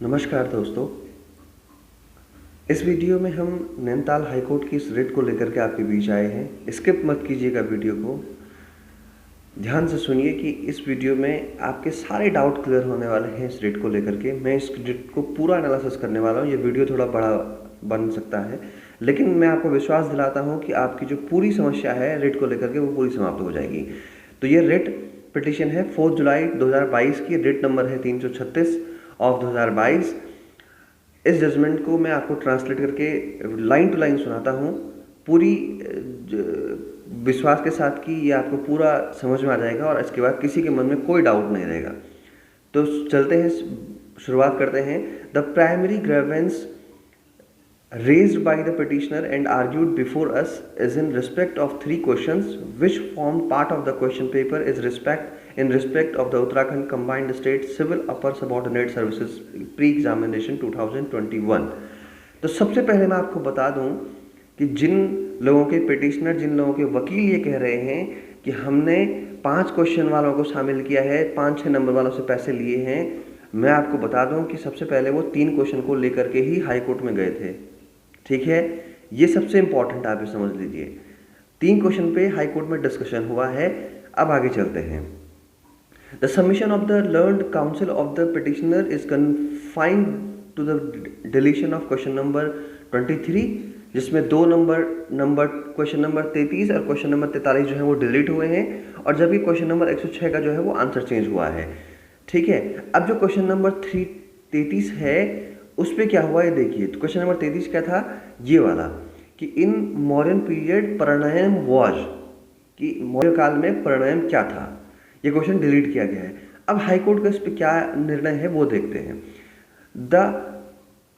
नमस्कार दोस्तों। इस वीडियो में हम नैनीताल हाईकोर्ट की इस रिट को लेकर के आपके बीच आए हैं। स्किप मत कीजिएगा, वीडियो को ध्यान से सुनिए कि इस वीडियो में आपके सारे डाउट क्लियर होने वाले हैं। इस रिट को लेकर के मैं इस रिट को पूरा एनालिसिस करने वाला हूं। ये वीडियो थोड़ा बड़ा बन सकता है, लेकिन मैं आपको विश्वास दिलाता हूं कि आपकी जो पूरी समस्या है रिट को लेकर के वो पूरी समाप्त हो जाएगी। तो ये रिट पिटिशन है 4 जुलाई 2022 की। रिट नंबर है 336 ऑफ 2022। इस जजमेंट को मैं आपको ट्रांसलेट करके लाइन टू लाइन सुनाता हूँ पूरी विश्वास के साथ कि ये आपको पूरा समझ में आ जाएगा और इसके बाद किसी के मन में कोई डाउट नहीं रहेगा। तो चलते हैं, शुरुआत करते हैं। The primary grievance raised by the petitioner and argued before us is in respect of three questions which formed part of the question paper in respect of the Uttarakhand Combined State Civil Upper Subordinate Services Pre-Examination 2021। तो सबसे पहले मैं आपको बता दूं कि जिन लोगों के पिटिशनर, जिन लोगों के वकील ये कह रहे हैं कि हमने 5 क्वेश्चन वालों को शामिल किया है, 5-6 नंबर वालों से पैसे लिए हैं, मैं आपको बता दूं कि सबसे पहले वो 3 क्वेश्चन को लेकर के ही हाई कोर्ट में गए थे। ठीक है, ये सबसे इंपॉर्टेंट आप समझ लीजिए। 3 क्वेश्चन पे हाई कोर्ट में डिस्कशन हुआ है। अब आगे चलते हैं। The submission of the learned counsel of the petitioner is confined to the deletion of question number 23, जिसमें 2 नंबर क्वेश्चन नंबर 33 और क्वेश्चन नंबर 43 जो है वो डिलीट हुए हैं, और जबकि क्वेश्चन नंबर 106 का जो है वो आंसर चेंज हुआ है। ठीक है, अब जो क्वेश्चन नंबर 33 है उस पर क्या हुआ है देखिए। तो क्वेश्चन नंबर 33 क्या था, ये वाला कि इन मौर्यन पीरियड प्रणयम वाज, कि मौर्य काल में प्रणयम क्या था। ये क्वेश्चन डिलीट किया गया है। अब हाईकोर्ट का इस पर क्या निर्णय है वो देखते हैं। The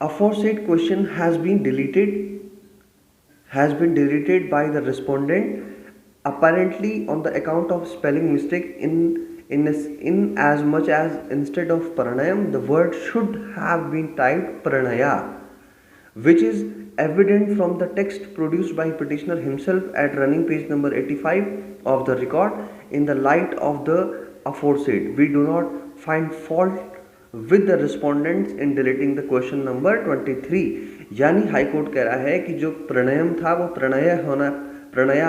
aforesaid question has been deleted by the respondent apparently on the account of spelling mistake in as much as instead of pranayam the word should have been typed pranaya, which is evident from the text produced by petitioner himself at running page number 85 of the record. In the light of the aforesaid, we do not find fault with the respondents in deleting the question number 23। यानी high court कह रहा है कि जो प्रणयम था वो प्रणया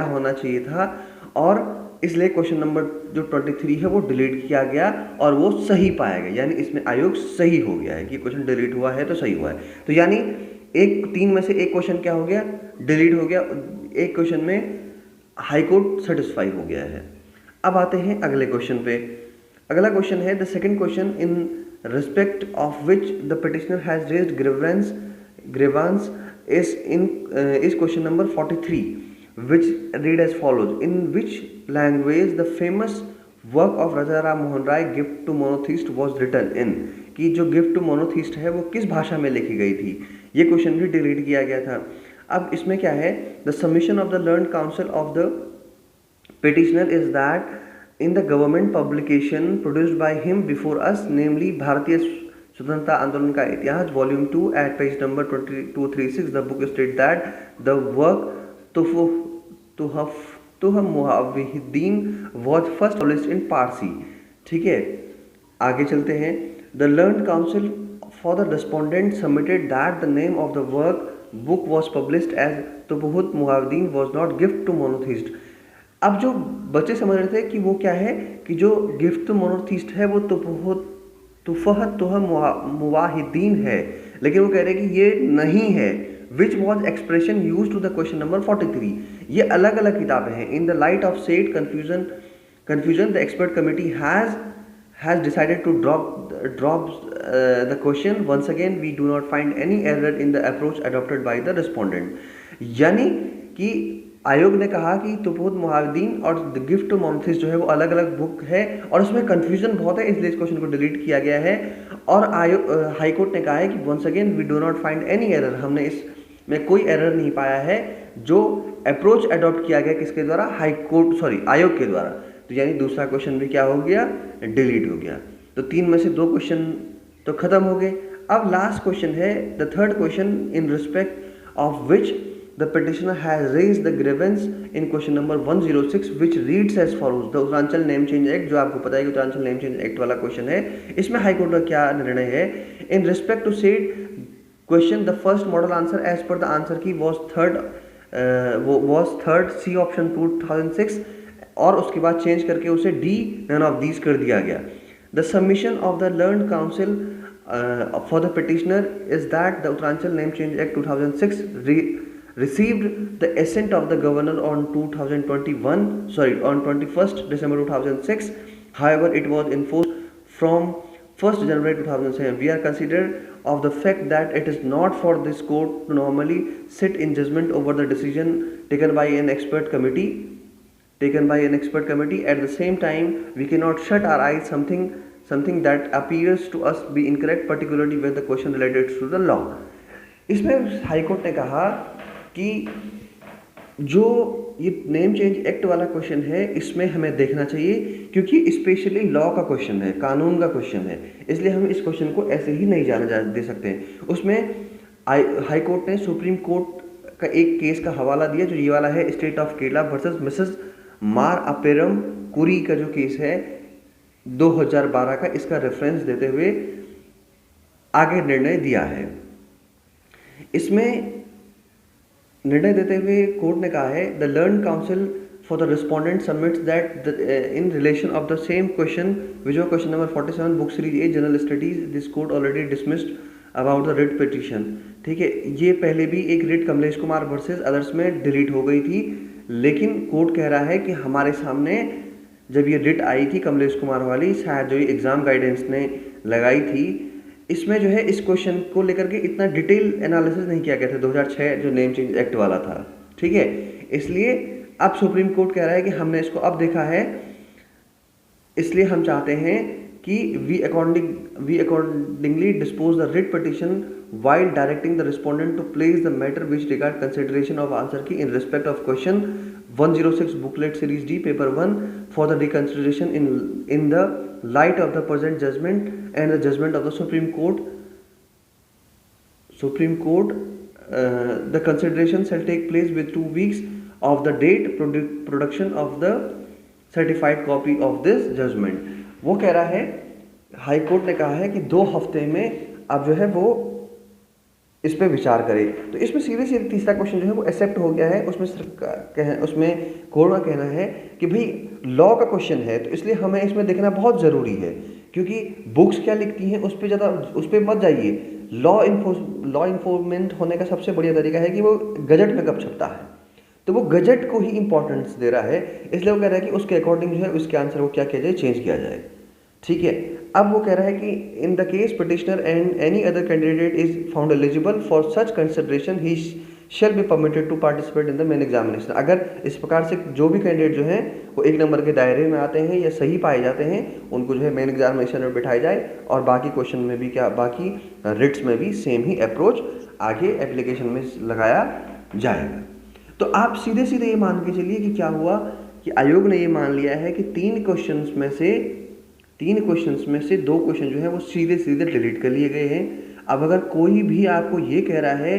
होना चाहिए था, और इसलिए क्वेश्चन नंबर जो 23 है वो डिलीट किया गया और वो सही पाया गया। यानी इसमें आयोग सही हो गया है कि क्वेश्चन डिलीट हुआ है तो सही हुआ है। तो यानी 3 में से एक क्वेश्चन क्या हो गया, डिलीट हो गया। एक क्वेश्चन में हाई कोर्ट सेटिस्फाई हो गया है। अब आते हैं अगले क्वेश्चन पे। अगला क्वेश्चन है the second question in respect of which the petitioner has raised grievance is question number 43, which read as follows: in which language the famous work of Raja Ram Mohan Rai Gift to Monotheist was written in, कि जो gift to monotheist है वो किस भाषा में लिखी गई थी। ये क्वेश्चन भी डिलीट किया गया था। अब इसमें क्या है, the submission of the learned counsel of the petitioner is that in the government publication produced by him before us, namely भारतीय स्वतंत्रता आंदोलन का इतिहास volume 2 at page number 236, the book states that the work तुह मुहाविद्दीन was first published in Parsi। ठीक है, आगे चलते हैं। The learned counsel for the respondent submitted that the name of the book was published as तुफहत मुहाविद्दीन was not gift to monotheist। अब जो बच्चे समझ रहे थे कि वो क्या है, कि जो गिफ्ट टू मोनोथीस्ट है वो तुफहत मुवाहिदीन है, लेकिन वो कह रहे हैं कि ये नहीं है। Which was expression used to the question number 43। ये अलग अलग किताबें हैं। In the light of said confusion, the expert committee has decided to drop the question. Once again, we do not find any error in the approach adopted by the respondent। यानी कि आयोग ने कहा कि तुफहत मुहाविद्दीन और द गिफ्ट टू मोनोथीस्ट जो है वो अलग अलग बुक है और उसमें कंफ्यूजन बहुत है, इसलिए इस क्वेश्चन को डिलीट किया गया है। और हाई कोर्ट ने कहा है कि once again we do not find any error, हमने इसमें कोई एरर नहीं पाया है जो अप्रोच अडॉप्ट किया गया किसके द्वारा, आयोग के द्वारा। तो यानी दूसरा क्वेश्चन भी क्या हो गया, डिलीट हो गया। तो 3 में से 2 क्वेश्चन तो खत्म हो गए। अब लास्ट क्वेश्चन है the third question in respect of which the petitioner has raised the grievance in question number 106 which reads as follows. The Uttaranchal name change act, जो आपको पता है कि उत्तरांचल नेम चेंज एक्ट वाला क्वेश्चन है, इसमें हाई कोर्ट का क्या निर्णय है? In respect to said question the first model answer as per the answer key was third C option 2006 और उसके बाद चेंज करके उसे डी नन ऑफ दीज कर दिया गया. The submission of the learned council for the petitioner is that the Uttaranchal Name Change Act 2006 received the assent of the governor on 21st December 2006. However, it was enforced from 1st January 2007. We are considered of the fact that it is not for this court to normally sit in judgment over the decision taken by an expert committee. At the same time, we cannot shut our eyes something that appears to us be incorrect, particularly when the question related to the law. इसमें high court ने कहा कि जो ये name change act वाला question है इसमें हमें देखना चाहिए, क्योंकि स्पेशली लॉ का क्वेश्चन है, कानून का क्वेश्चन है, इसलिए हम इस क्वेश्चन को ऐसे ही नहीं जाने दे सकते हैं. उसमें हाई कोर्ट ने सुप्रीम कोर्ट का एक केस का हवाला दिया, जो ये वाला है, state of Kerala versus Mrs मार अपेरम कुरी का जो केस है 2012 का, इसका रेफरेंस देते हुए आगे निर्णय दिया है. इसमें निर्णय देते हुए कोर्ट ने कहा है, the learned council for the respondent submits that in relation of the same question which was question number 47 book series a general studies, this court already dismissed about the writ petition. ठीक है, ये पहले भी एक writ Kamlesh Kumar versus others में delete हो गई थी, लेकिन कोर्ट कह रहा है कि हमारे सामने जब ये रिट आई थी कमलेश कुमार वाली, शायद जो ये एग्जाम गाइडेंस ने लगाई थी, इसमें जो है इस क्वेश्चन को लेकर के इतना डिटेल एनालिसिस नहीं किया गया था 2006 जो नेम चेंज एक्ट वाला था. ठीक है, इसलिए अब सुप्रीम कोर्ट कह रहा है कि हमने इसको अब देखा है, इसलिए हम चाहते हैं कि we accordingly dispose the writ petition while directing the respondent to place the matter which regard consideration of answer key in respect of question 106 booklet series D paper 1 for the reconsideration in the light of the present judgment and the judgment of the Supreme Court. The consideration shall take place with 2 weeks of the date production of the certified copy of this judgment. वो कह रहा है, high court ने कहा है कि 2 हफ्ते में अब जो है वो इस पर विचार करें. तो इसमें सीधे सीधे तीसरा क्वेश्चन जो है वो एक्सेप्ट हो गया है. उसमें कोर्ट का कहना है कि भाई लॉ का क्वेश्चन है, तो इसलिए हमें इसमें देखना बहुत ज़रूरी है, क्योंकि बुक्स क्या लिखती हैं उस पर मत जाइए. लॉ इन्फोर्समेंट होने का सबसे बढ़िया तरीका है कि वो गजट में कब छपता है, तो वो गजट को ही इंपॉर्टेंस दे रहा है, इसलिए वो कह रहा है कि उसके अकॉर्डिंग जो है उसके आंसर को क्या किया जाए, चेंज किया जाए. ठीक है, अब वो कह रहा है कि in the case petitioner and any other candidate is found eligible for such consideration he shall be permitted to participate in the main examination. अगर इस प्रकार से जो भी कैंडिडेट जो हैं वो 1 नंबर के दायरे में आते हैं या सही पाए जाते हैं, उनको जो है मेन एग्जामिनेशन में बिठाया जाए, और बाकी क्वेश्चन में भी बाकी रिट्स में भी सेम ही अप्रोच आगे एप्लीकेशन में लगाया जाएगा. तो आप सीधे सीधे ये मान के चलिए कि क्या हुआ कि आयोग ने ये मान लिया है कि 3 क्वेश्चंस में से 2 क्वेश्चन जो है वो सीधे सीधे डिलीट कर लिए गए हैं. अब अगर कोई भी आपको ये कह रहा है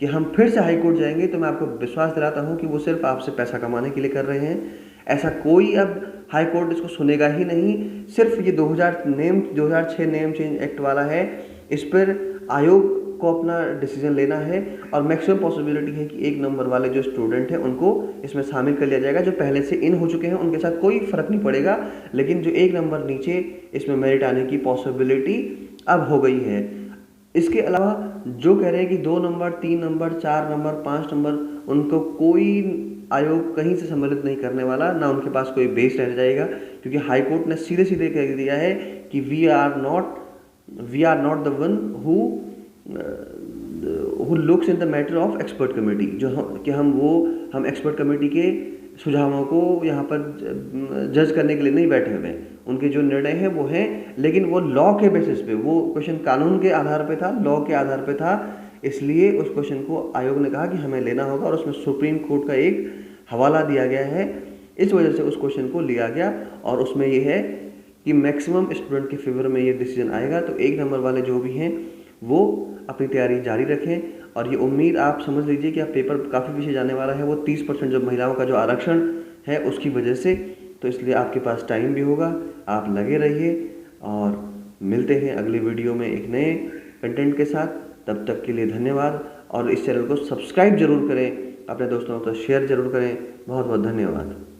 कि हम फिर से हाई कोर्ट जाएंगे, तो मैं आपको विश्वास दिलाता हूं कि वो सिर्फ आपसे पैसा कमाने के लिए कर रहे हैं. ऐसा कोई अब हाई कोर्ट इसको सुनेगा ही नहीं. सिर्फ ये 2006 नेम चेंज एक्ट वाला है, इस पर आयोग को अपना डिसीजन लेना है, और मैक्सिमम पॉसिबिलिटी है कि 1 नंबर वाले जो स्टूडेंट हैं उनको इसमें शामिल कर लिया जाएगा. जो पहले से इन हो चुके हैं उनके साथ कोई फर्क नहीं पड़ेगा, लेकिन जो 1 नंबर नीचे इसमें मेरिट आने की पॉसिबिलिटी अब हो गई है. इसके अलावा जो कह रहे हैं कि 2 नंबर 3 नंबर 4 नंबर 5 नंबर, उनको कोई आयोग कहीं से सम्मिलित नहीं करने वाला, ना उनके पास कोई बेस रह जाएगा, क्योंकि हाई कोर्ट ने सीधे सीधे कह दिया है कि we are not the one who looks in the matter of expert committee, जो हम एक्सपर्ट कमेटी के सुझावों को यहाँ पर जज करने के लिए नहीं बैठे हुए हैं. उनके जो निर्णय है वो हैं, लेकिन वो लॉ के बेसिस पे, वो क्वेश्चन कानून के आधार पे था, लॉ के आधार पे था, इसलिए उस क्वेश्चन को आयोग ने कहा कि हमें लेना होगा, और उसमें सुप्रीम कोर्ट का एक हवाला दिया गया है. इस वजह से उस क्वेश्चन को लिया गया, और उसमें ये है कि मैक्सिमम स्टूडेंट के फेवर में ये डिसीजन आएगा. तो 1 नंबर वाले जो भी हैं वो अपनी तैयारी जारी रखें। और ये उम्मीद आप समझ लीजिए कि आप पेपर काफ़ी पीछे जाने वाला है, वो 30% जो महिलाओं का जो आरक्षण है उसकी वजह से। तो इसलिए आपके पास टाइम भी होगा, आप लगे रहिए और मिलते हैं अगले वीडियो में एक नए कंटेंट के साथ। तब तक के लिए धन्यवाद, और इस चैनल को सब्सक्राइब जरूर करें, अपने दोस्तों के साथ शेयर जरूर करें। बहुत बहुत धन्यवाद।